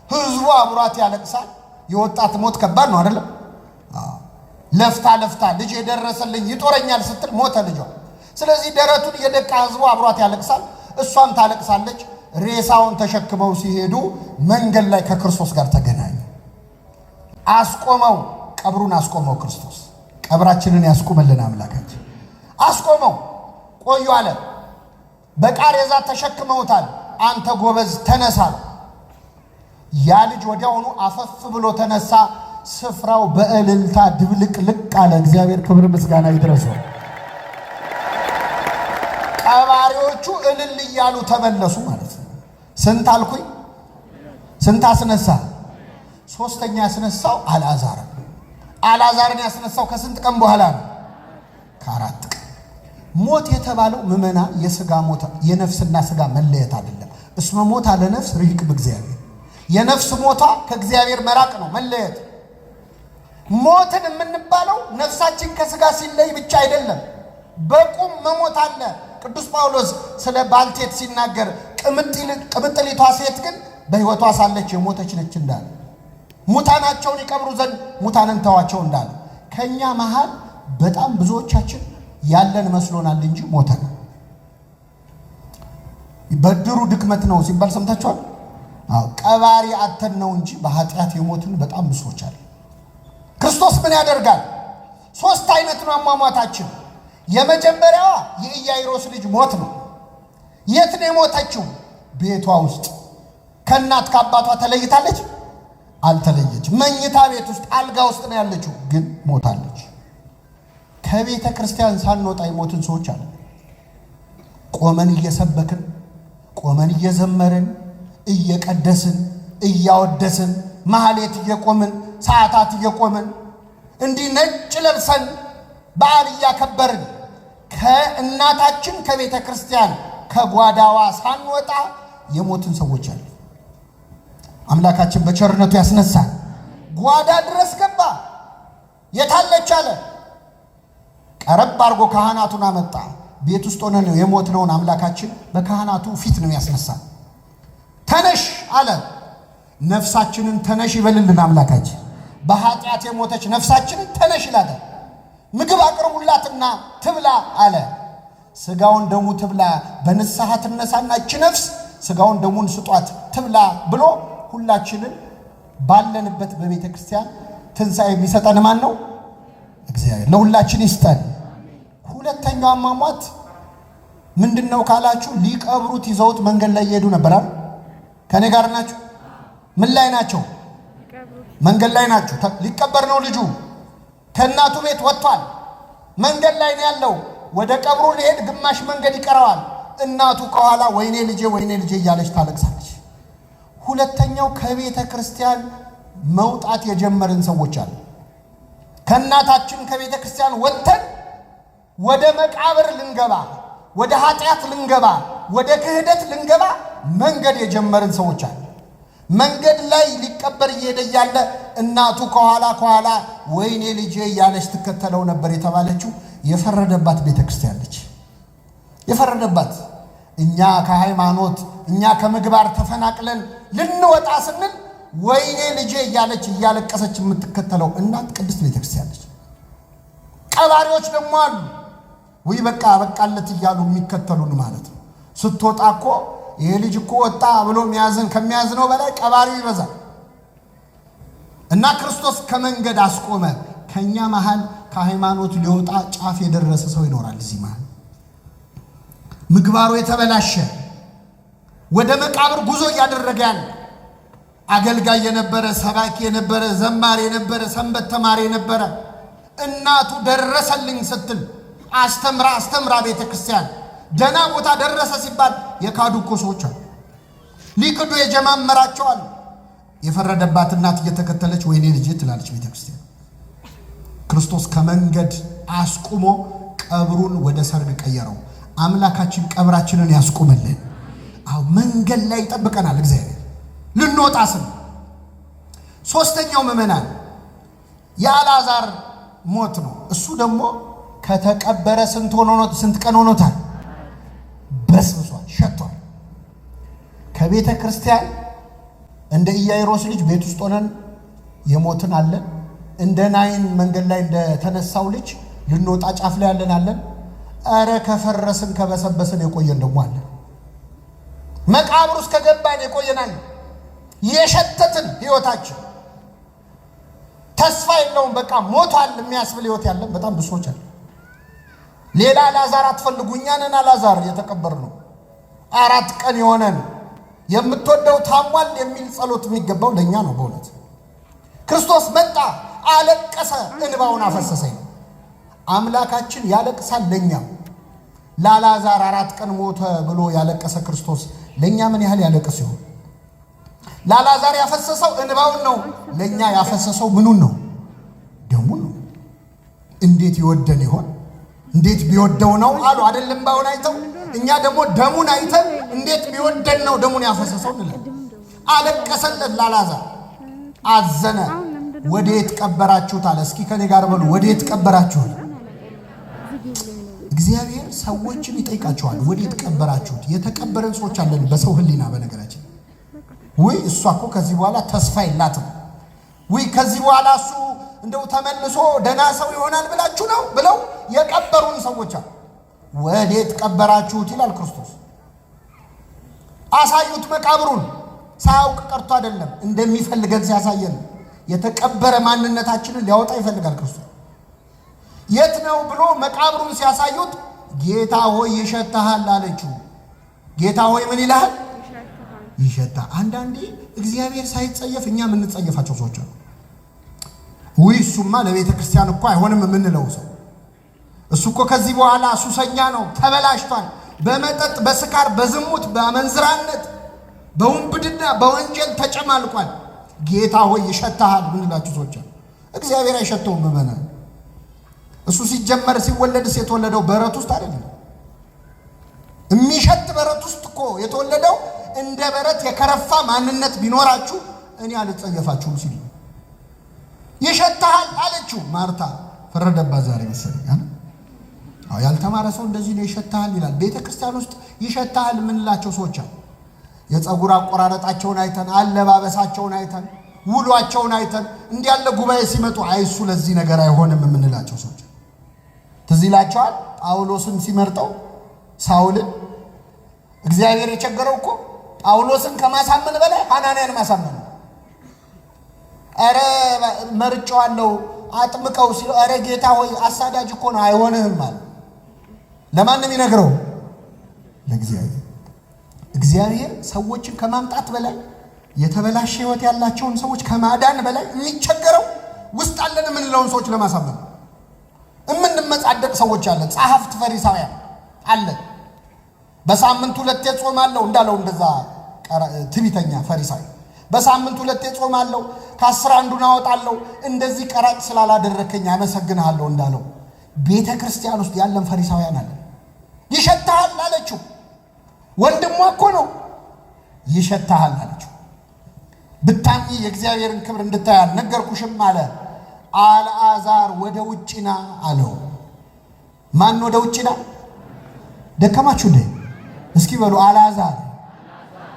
ህዝቡ አብሯት ያለቅሳል። የወጣት ሞት ከባድ ነው አይደለም? ለፍታ ልጄ ደረሰልኝ ይጦረኛል ስትል ሞተ ልጇ። ስለዚህ ደረቱን እየደቃ ህዝቡ አብሯት ያለቅሳል፣ እሷም ታለቅሳለች። ሬሳውን ተሸክመው ሲሄዱ መንገድ ላይ ከክርስቶስ ጋር ተገናኙ። አስቆመው፣ ቀብሩን አስቆመው። ክርስቶስ ቀብራችንን ያስቆመልን አምላካችን። አስቆመው። ቆዩ አለ። በቃሬዛ ተሸክመውታል። አንተ ጎበዝ ተነሳ። ያ ልጅ ወዲያውኑ አፈፍ ብሎ ተነሳ። ስፍራው በእልልታ ድብልቅልቅ አለ። እግዚአብሔር ክብር ምስጋና ይድረሰው። ቀባሪዎቹ እልል እያሉ ተመለሱ ማለት ነው። ስንት አልኩኝ? ስንት አስነሳ? 3ኛ ያስነሳው አልዓዛርን ያስነሳው ከስንት ቀን በኋላ ነው? ከ4 ቀን። ሞት የተባለው ምዕመና የሥጋ ሞት የነፍስና ሥጋ መለየት አይደለም። እስመ ሞት አለ ነፍስ ርሂቅ በእግዚአብሔር። የነፍስ ሞቷ ከእግዚአብሔር መራቅ ነው፣ መለየት። ሞትን የምንባለው ነፍሳችን ከሥጋ ሲለይ ብቻ አይደለም፣ በቁም መሞት አለ። ቅዱስ ጳውሎስ ስለ ባልቴት ሲናገር ቅምጥሊቷ ሴት ግን በሕይወቷ ሳለች የሞተች ነች እንዳለ፣ ሙታናቸውን ይቀብሩ ዘንድ ሙታንን ተዋቸው እንዳለ። ከኛ መሃል በጣም ብዙዎቻችን ያለን መስሎናል እንጂ ሞተን። በድሩ ድክመት ነው ሲባል ሰምታችኋል? ቀባሪ አተን ነው እንጂ በኃጢአት የሞትን በጣም ብሶች አለ። ክርስቶስ ምን ያደርጋል? 3 አይነት ነው አሟሟታችን። የመጀመሪያዋ የኢያኢሮስ ልጅ ሞት ነው። የት ነው የሞተችው? ቤቷ ውስጥ። ከእናት ከአባቷ ተለይታለች? አልተለየች። መኝታ ቤት ውስጥ አልጋ ውስጥ ነው ያለችው፣ ግን ሞታለች። ከቤተ ክርስቲያን ሳንወጣ የሞትን ሰዎች አለ። ቆመን እየሰበክን፣ ቆመን እየዘመርን፣ እየቀደስን፣ እያወደስን፣ ማህሌት እየቆምን፣ ሰዓታት እየቆምን፣ እንዲህ ነጭ ለብሰን በዓል እያከበርን ከእናታችን ከቤተ ክርስቲያን ከጓዳዋ ሳንወጣ የሞትን ሰዎች አለ። አምላካችን በቸርነቱ ያስነሳል። ጓዳ ድረስ ገባ። የታለች አለ። ቀረብ አድርጎ ካህናቱን አመጣ። ቤት ውስጥ ሆነ ነው የሞትነውን አምላካችን በካህናቱ ፊት ነው ያስነሳል። ተነሽ አለ። ነፍሳችንን ተነሽ ይበልልን አምላካችን። በኃጢአት የሞተች ነፍሳችንን ተነሽ ይላታል። ምግብ አቅርቡላትና ትብላ አለ። ስጋውን ደሙ ትብላ፣ በንስሐ ትነሳና እቺ ነፍስ ስጋውን ደሙን ስጧት ትብላ ብሎ ሁላችንን ባለንበት በቤተ ክርስቲያን ትንሣኤ የሚሰጠን ማን ነው? እግዚአብሔር። ለሁላችን ይስጠን። ሁለተኛው አሟሟት ምንድነው ካላችሁ፣ ሊቀብሩት ይዘውት መንገድ ላይ እየሄዱ ነበር አይደል? ከኔ ጋር ናችሁ? ምን ላይ ናቸው? መንገድ ላይ ናቸው። ሊቀበር ነው ልጁ። ከእናቱ ቤት ወጥቷል። መንገድ ላይ ነው ያለው። ወደ ቀብሩ ሊሄድ ግማሽ መንገድ ይቀረዋል። እናቱ ከኋላ ወይኔ ልጄ ወይኔ ልጄ እያለች ታለቅሳለች። ሁለተኛው ከቤተ ክርስቲያን መውጣት የጀመርን ሰዎች አሉ። ከእናታችን ከቤተ ክርስቲያን ወጥተን ወደ መቃብር ልንገባ፣ ወደ ኃጢአት ልንገባ፣ ወደ ክህደት ልንገባ መንገድ የጀመርን ሰዎች አሉ። መንገድ ላይ ሊቀበር እየሄደ እያለ እናቱ ከኋላ ወይኔ ልጄ እያለች ትከተለው ነበር የተባለችው የፈረደባት ቤተ ክርስቲያን ነች። የፈረደባት እኛ ከሃይማኖት እኛ ከምግባር ተፈናቅለን ልንወጣ ስንል ወይኔ ልጄ እያለች እያለቀሰች የምትከተለው እናት ቅድስት ቤተ ክርስቲያን ነች። ቀባሪዎች ደግሞ አሉ። ወይ በቃ በቃለት እያሉ የሚከተሉን ማለት ነው። ስትወጣ እኮ ይሄ ልጅ እኮ ወጣ ብሎ ከሚያዝነው በላይ ቀባሪው ይበዛል። እና ክርስቶስ ከመንገድ አስቆመ። ከኛ መሃል ከሃይማኖት ሊወጣ ጫፍ የደረሰ ሰው ይኖራል። እዚህ መሃል ምግባሩ የተበላሸ ወደ መቃብር ጉዞ እያደረገ ያለ አገልጋይ የነበረ፣ ሰባኪ የነበረ፣ ዘማሪ የነበረ፣ ሰንበት ተማሪ የነበረ እናቱ ደረሰልኝ ስትል አስተምራ ቤተ ክርስቲያን ደና ቦታ ደረሰ ሲባል የካዱ እኮ ሰዎች አሉ። ሊክዱ የጀማመራቸው አሉ። የፈረደባት እናት እየተከተለች ወይኔ ልጄ ትላለች ቤተ ክርስቲያን። ክርስቶስ ከመንገድ አስቁሞ ቀብሩን ወደ ሰርግ ቀየረው። አምላካችን ቀብራችንን ያስቁምልን። አው መንገድ ላይ ይጠብቀናል እግዚአብሔር ልንወጣ ስን። ሶስተኛው ምዕመናን የአልዓዛር ሞት ነው። እሱ ደግሞ ከተቀበረ ስንት ቀን ሆኖታል? በስብሷል፣ ሸቷል። ከቤተ ክርስቲያን እንደ ኢያኢሮስ ልጅ ቤት ውስጥ ሆነን የሞትን አለን። እንደ ናይን መንገድ ላይ እንደተነሳው ልጅ ልንወጣ ጫፍ ላይ ያለን አለን። አረ ከፈረስን ከበሰበስን የቆየን ደግሞ አለን። መቃብር ውስጥ ከገባን የቆየናል። የሸተትን ህይወታችን ተስፋ የለውም። በቃ ሞቷል የሚያስብል ህይወት ያለን በጣም ብሶች አለ። ሌላ አልዓዛር አትፈልጉ፣ እኛ ነን አልዓዛር የተቀበርነው። 4 ቀን የሆነን የምትወደው ታሟል የሚል ጸሎት የሚገባው ለኛ ነው። በእውነት ክርስቶስ መጣ፣ አለቀሰ፣ እንባውን አፈሰሰ። አምላካችን ያለቅሳል ለኛ። ለአልዓዛር 4 ቀን ሞተ ብሎ ያለቀሰ ክርስቶስ ለኛ ምን ያህል ያለቅስ ይሆን? ለአልዓዛር ያፈሰሰው እንባውን ነው። ለኛ ያፈሰሰው ምኑን ነው? ደሙን ነው። እንዴት ይወደን ይሆን? እንዴት ቢወደው ነው አሉ አይደለም? ባውን አይተው እኛ ደግሞ ደሙን አይተን እንዴት ቢወደን ነው ደሙን ያፈሰሰው እንላለን። አለቀሰለት ለአልዓዛር፣ አዘነ። ወዴት ቀበራችሁት አለ። እስኪ ከኔ ጋር በሉ፣ ወዴት ቀበራችሁት? እግዚአብሔር ሰዎችን ይጠይቃቸዋል። ወዴት ቀበራችሁት? የተቀበረን ሰዎች አለን በሰው ህሊና። በነገራችን ወይ እሷ እኮ ከዚህ በኋላ ተስፋ የላትም፣ ወይ ከዚህ በኋላ እሱ እንደው ተመልሶ ደና ሰው ይሆናል ብላችሁ ነው ብለው የቀበሩን ሰዎች አሉ። ወዴት ቀበራችሁት ይላል ክርስቶስ። አሳዩት መቃብሩን። ሳያውቅ ቀርቶ አይደለም፣ እንደሚፈልገን ሲያሳየን የተቀበረ ማንነታችንን ሊያወጣ ይፈልጋል ክርስቶስ። የት ነው ብሎ መቃብሩን ሲያሳዩት ጌታ ሆይ ይሸታሃል አለችው። ጌታ ሆይ ምን ይላል? ይሸታል። አንዳንዴ እግዚአብሔር ሳይጸየፍ እኛ የምንጸየፋቸው ሰዎች አሉ። እሱማ ለቤተ ክርስቲያን እኮ አይሆንም የምንለው ሰው እሱ እኮ ከዚህ በኋላ ሱሰኛ ነው፣ ተበላሽቷል፣ በመጠጥ በስካር በዝሙት በአመንዝራነት በውንብድና በወንጀል ተጨማልቋል። ጌታ ሆይ ይሸታሃል ምንላችሁ ሰዎች አሉ። እግዚአብሔር አይሸተውም። ምእመናን እሱ ሲጀመር ሲወለድስ የተወለደው በረት ውስጥ አይደለም። የሚሸት በረት ውስጥ እኮ የተወለደው እንደ በረት የከረፋ ማንነት ቢኖራችሁ እኔ አልጸየፋችሁም ሲል ይሸታሃል አለችው። ማርታ ፈረደባት ዛሬ መሰለኝ። ያልተማረ ሰው እንደዚህ ነው ይሸታሃል ይላል። ቤተ ክርስቲያን ውስጥ ይሸታሃል ምንላቸው ሰዎች አሉ። የፀጉር አቆራረጣቸውን አይተን፣ አለባበሳቸውን አይተን፣ ውሏቸውን አይተን እንዲህ ያለ ጉባኤ ሲመጡ አይሱ ለዚህ ነገር አይሆንም የምንላቸው ሰዎች ትዝ ይላቸዋል። ጳውሎስን ሲመርጠው ሳውልን እግዚአብሔር የቸገረው እኮ ጳውሎስን ከማሳመን በላይ ሐናንያን ማሳመን። አረ መርጫዋለሁ አጥምቀው ሲለው አረ ጌታ ሆይ አሳዳጅ እኮ ነው አይሆንህም አለ። ለማንም ይነግረው? ለእግዚአብሔር። እግዚአብሔር ሰዎችን ከማምጣት በላይ የተበላሸ ሕይወት ያላቸውን ሰዎች ከማዳን በላይ የሚቸገረው ውስጥ አለን የምንለውን ሰዎች ለማሳመን የምንመጻደቅ ሰዎች አለን። ጸሐፍት ፈሪሳውያን አለን። በሳምንት 2 ጾማለሁ እንዳለው እንደዛ ትዕቢተኛ ፈሪሳዊ በሳምንት 2 ጾማለሁ ከ10 አንዱን አወጣለሁ እንደዚህ ቀራጭ ስላላደረከኝ አመሰግንሃለሁ እንዳለው ቤተ ክርስቲያን ውስጥ ያለን ፈሪሳውያን አለን። ይሸታሃል አለችው። ወንድሟ እኮ ነው። ይሸታሃል አለችው። ብታሚ የእግዚአብሔርን ክብር እንድታይ አልነገርኩሽም አለ። አልዓዛር ወደ ውጭ ና አለው። ማን ወደ ውጭ ና? ደከማችሁ እንዴ? እስኪ በሉ አልዓዛር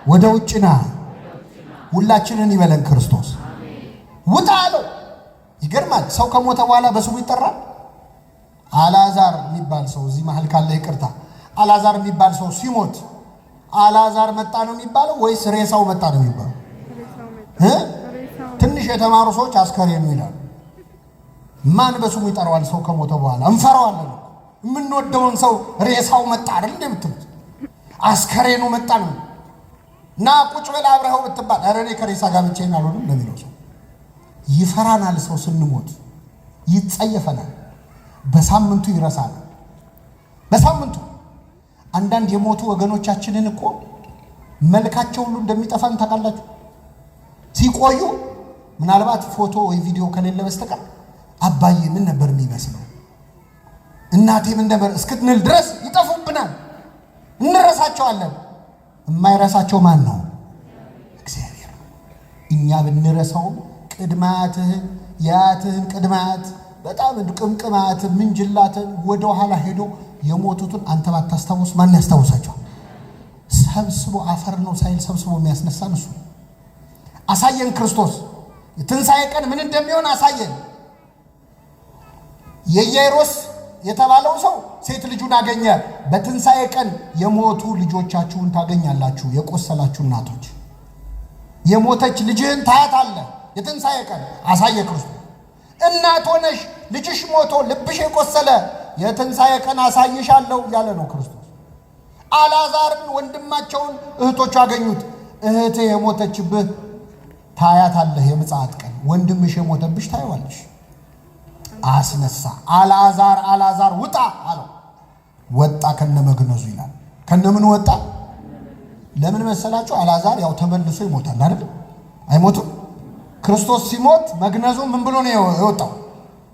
ወደ ውጭ ና። ሁላችንን ይበለን ክርስቶስ። ውጣ አለው። ይገርማል። ሰው ከሞተ በኋላ በስሙ ይጠራል። አልዓዛር የሚባል ሰው እዚህ መሀል ካለ ይቅርታ፣ አልዓዛር የሚባል ሰው ሲሞት አልዓዛር መጣ ነው የሚባለው ወይስ ሬሳው መጣ ነው የሚባለው? ትንሽ የተማሩ ሰዎች አስከሬኑ ይላሉ። ማን በስሙ ይጠራዋል? ሰው ከሞተ በኋላ እንፈራዋለን። የምንወደውን ሰው ሬሳው መጣ አይደል እንደምትሉት አስከሬኑ መጣ ነው እና ቁጭ በል አብረኸው ብትባል ኧረ እኔ ከሬሳ ጋር ብቻዬን አልሆንም ለሚለው ሰው ይፈራናል። ሰው ስንሞት ይጸየፈናል። በሳምንቱ ይረሳል። በሳምንቱ አንዳንድ የሞቱ ወገኖቻችንን እኮ መልካቸው ሁሉ እንደሚጠፋን ታውቃላችሁ። ሲቆዩ ምናልባት ፎቶ ወይ ቪዲዮ ከሌለ በስተቀር አባዬ ምን ነበር የሚመስለው እናቴ ምን ነበር እስክትንል ድረስ ይጠፉብናል። እንረሳቸዋለን። የማይረሳቸው ማን ነው? እግዚአብሔር። እኛ ብንረሳውም ቅድማትህን ያትህን ቅድማት በጣም ቅምቅማትን ምንጅላትን ወደ ኋላ ሄዶ የሞቱትን አንተ ባታስታውስ ማን ያስታውሳቸዋል? ሰብስቦ አፈር ነው ሳይል ሰብስቦ የሚያስነሳን እሱ አሳየን። ክርስቶስ የትንሣኤ ቀን ምን እንደሚሆን አሳየን። የኢያኢሮስ የተባለው ሰው ሴት ልጁን አገኘ። በትንሣኤ ቀን የሞቱ ልጆቻችሁን ታገኛላችሁ። የቆሰላችሁ እናቶች የሞተች ልጅህን ታያታለህ። የትንሣኤ ቀን አሳየ ክርስቶስ። እናት ሆነሽ ልጅሽ ሞቶ ልብሽ የቆሰለ የትንሣኤ ቀን አሳይሻለሁ ያለ ነው ክርስቶስ። አልዓዛርን ወንድማቸውን እህቶቹ አገኙት። እህትህ የሞተችብህ ታያታለህ። የምጽአት ቀን ወንድምሽ የሞተብሽ ታይዋለሽ። አስነሳ። አልዓዛር አልዓዛር ውጣ አለው። ወጣ ከነመግነዙ ይላል። ከነምን ወጣ? ለምን መሰላችሁ? አልዓዛር ያው ተመልሶ ይሞታል አይደል? አይሞቱም? ክርስቶስ ሲሞት መግነዙ ምን ብሎ ነው የወጣው?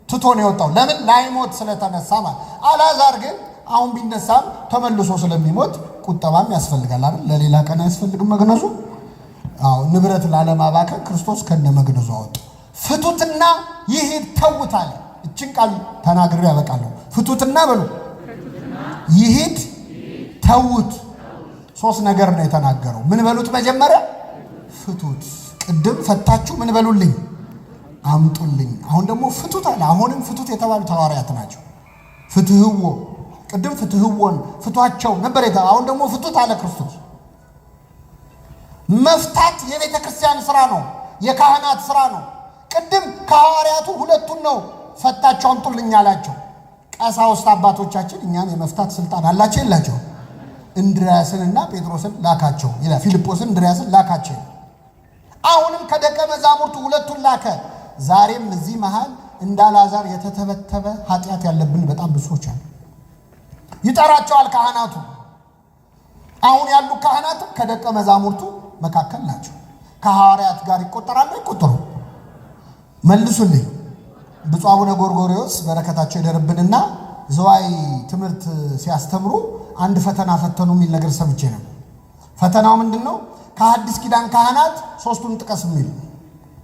ትቶ ነው የወጣው። ለምን? ላይሞት ስለተነሳ ማለት። አልዓዛር ግን አሁን ቢነሳም ተመልሶ ስለሚሞት ቁጠባም ያስፈልጋል አይደል? ለሌላ ቀን አያስፈልግም መግነዙ። አዎ ንብረት ላለማባከን ክርስቶስ ከነመግነዙ አወጣ። ፍቱትና ይሂድ ተውት አለ። እችን ቃል ተናግሬ ያበቃለሁ። ፍቱትና በሉ ይሂድ ተውት። 3 ነገር ነው የተናገረው። ምን በሉት? መጀመሪያ ፍቱት። ቅድም ፈታችሁ ምን በሉልኝ? አምጡልኝ። አሁን ደግሞ ፍቱት አለ። አሁንም ፍቱት የተባሉት ሐዋርያት ናቸው። ፍትህዎ፣ ቅድም ፍትህዎን ፍቷቸው ነበር የተባለው። አሁን ደግሞ ፍቱት አለ ክርስቶስ። መፍታት የቤተ ክርስቲያን ስራ ነው፣ የካህናት ስራ ነው። ቅድም ከሐዋርያቱ ሁለቱን ነው ፈታቸው አምጡልኝ አላቸው። ቀሳውስት አባቶቻችን እኛን የመፍታት ስልጣን አላቸው የላቸው? እንድርያስንና ጴጥሮስን ላካቸው ይላል። ፊልጶስን እንድርያስን ላካቸው። አሁንም ከደቀ መዛሙርቱ ሁለቱን ላከ። ዛሬም እዚህ መሃል እንዳላዛር የተተበተበ ኃጢአት ያለብን በጣም ብዙዎች አሉ። ይጠራቸዋል ካህናቱ። አሁን ያሉ ካህናትም ከደቀ መዛሙርቱ መካከል ናቸው። ከሐዋርያት ጋር ይቆጠራሉ አይቆጠሩ? መልሱልኝ። ብፁዕ አቡነ ጎርጎርዮስ በረከታቸው ይደርብንና ዘዋይ ትምህርት ሲያስተምሩ አንድ ፈተና ፈተኑ የሚል ነገር ሰምቼ ነው። ፈተናው ምንድነው? ከሐዲስ ኪዳን ካህናት ሶስቱን ጥቀስ የሚል።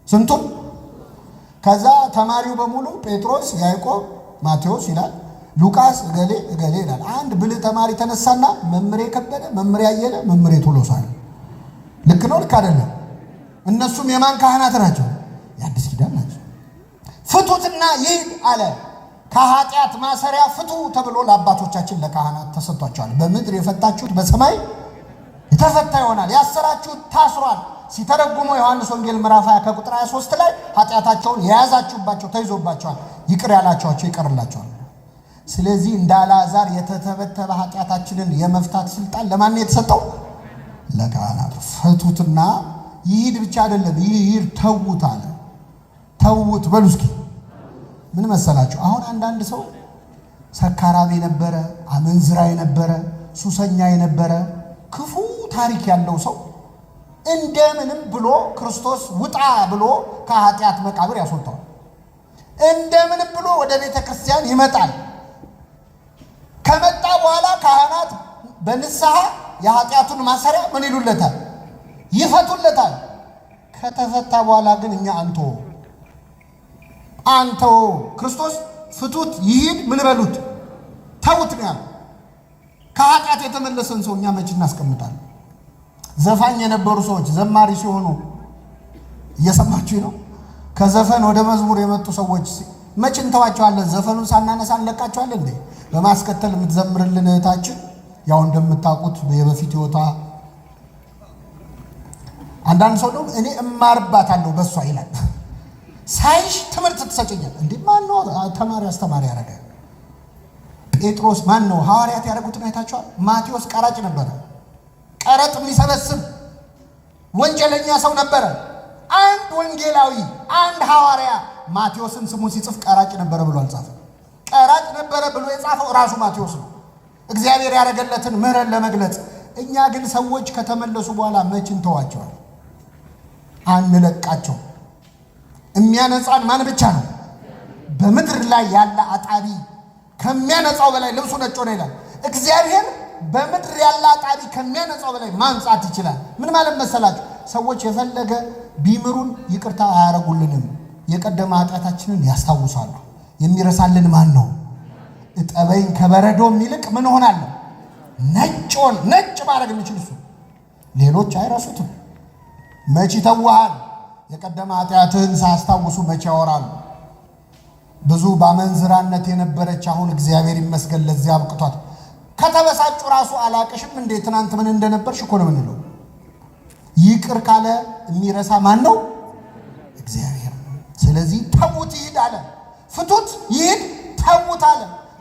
ስንቱን? ከዛ ተማሪው በሙሉ ጴጥሮስ፣ ያዕቆብ፣ ማቴዎስ ይላል። ሉቃስ እገሌ እገሌ ይላል። አንድ ብልህ ተማሪ ተነሳና መምሬ ከበደ፣ መምሬ አየለ፣ መምሬ ቶሎሳ። ልክ ነው ልክ አይደለም? እነሱም የማን ካህናት ናቸው? የሐዲስ ኪዳን ናቸው። ፍቱትና ይህ አለ። ከኃጢአት ማሰሪያ ፍቱ ተብሎ ለአባቶቻችን ለካህናት ተሰጥቷቸዋል። በምድር የፈታችሁት በሰማይ የተፈታ ይሆናል፣ ያሰራችሁት ታስሯል። ሲተረጉሙ ዮሐንስ ወንጌል ምዕራፍ 20 ከቁጥር 23 ላይ ኃጢአታቸውን የያዛችሁባቸው ተይዞባቸዋል፣ ይቅር ያላችኋቸው ይቀርላቸዋል። ስለዚህ እንደ አልዓዛር የተተበተበ ኃጢአታችንን የመፍታት ስልጣን ለማን ነው የተሰጠው? ለካህናቱ። ፍቱትና ይሂድ ብቻ አይደለም፣ ይሂድ ተዉት አለ። ተዉት በሉ እስኪ። ምን መሰላችሁ? አሁን አንዳንድ ሰው ሰካራም የነበረ፣ አመንዝራ የነበረ፣ ሱሰኛ የነበረ ክፉ ታሪክ ያለው ሰው እንደምንም ብሎ ክርስቶስ ውጣ ብሎ ከኃጢአት መቃብር ያስወጣዋል። እንደምንም ብሎ ወደ ቤተ ክርስቲያን ይመጣል። ከመጣ በኋላ ካህናት በንስሐ የኃጢአቱን ማሰሪያ ምን ይሉለታል? ይፈቱለታል። ከተፈታ በኋላ ግን እኛ አንተ ክርስቶስ ፍቱት ይሂድ ምን በሉት ተውት ነው ያለው። ከኃጢአት የተመለሰን ሰው እኛ መቼ እናስቀምጣለን? ዘፋኝ የነበሩ ሰዎች ዘማሪ ሲሆኑ እየሰማችሁ ነው። ከዘፈን ወደ መዝሙር የመጡ ሰዎች መቼ እንተዋቸዋለን? ዘፈኑን ሳናነሳ እንለቃቸዋለን እንዴ? በማስከተል የምትዘምርልን እህታችን ያው እንደምታውቁት የበፊት ህይወቷ አንዳንድ ሰው ነው እኔ እማርባታለሁ በሷ ይላል። ሳይሽ ትምህርት ትሰጪኛል እንዴ? ማን ነው ተማሪ አስተማሪ ያደረገ? ጴጥሮስ ማን ነው? ሐዋርያት ያደረጉትን አይታችኋል። ማቴዎስ ቀራጭ ነበረ። ቀረጥ የሚሰበስብ ወንጀለኛ ሰው ነበረ። አንድ ወንጌላዊ አንድ ሐዋርያ ማቴዎስን ስሙን ሲጽፍ ቀራጭ ነበረ ብሎ አልጻፈም። ቀራጭ ነበረ ብሎ የጻፈው ራሱ ማቴዎስ ነው፣ እግዚአብሔር ያደረገለትን ምህረት ለመግለጽ። እኛ ግን ሰዎች ከተመለሱ በኋላ መቼ እንተዋቸዋል? አንለቃቸው። የሚያነጻን ማን ብቻ ነው? በምድር ላይ ያለ አጣቢ ከሚያነጻው በላይ ልብሱ ነጭ ሆነ ይላል እግዚአብሔር። በምድር ያለ አጣቢ ከሚያነጻው በላይ ማንጻት ይችላል። ምን ማለት መሰላችሁ? ሰዎች የፈለገ ቢምሩን ይቅርታ አያረጉልንም። የቀደመ ኃጢአታችንን ያስታውሳሉ። የሚረሳልን ማን ነው? እጠበኝ ከበረዶ የሚልቅ ምን ሆናለሁ? ነጭ ማድረግ የሚችል እሱ። ሌሎች አይረሱትም። መቼ ተዋሃል? የቀደመ ኃጢአትህን ሳያስታውሱ መቼ ያወራሉ? ብዙ በአመንዝራነት የነበረች አሁን እግዚአብሔር ይመስገን ለዚያ አብቅቷት ከተበሳጩ ራሱ አላቅሽም እንዴ ትናንት ምን እንደነበርሽ እኮ ነው የምንለው። ይቅር ካለ የሚረሳ ማን ነው? እግዚአብሔር። ስለዚህ ተዉት ይሂድ አለ። ፍቱት ይሂድ ተዉት አለ።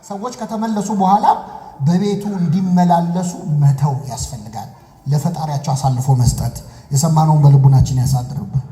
ሰዎች ከተመለሱ በኋላ በቤቱ እንዲመላለሱ መተው ያስፈልጋል። ለፈጣሪያቸው አሳልፎ መስጠት። የሰማነውን በልቡናችን ያሳድርብን።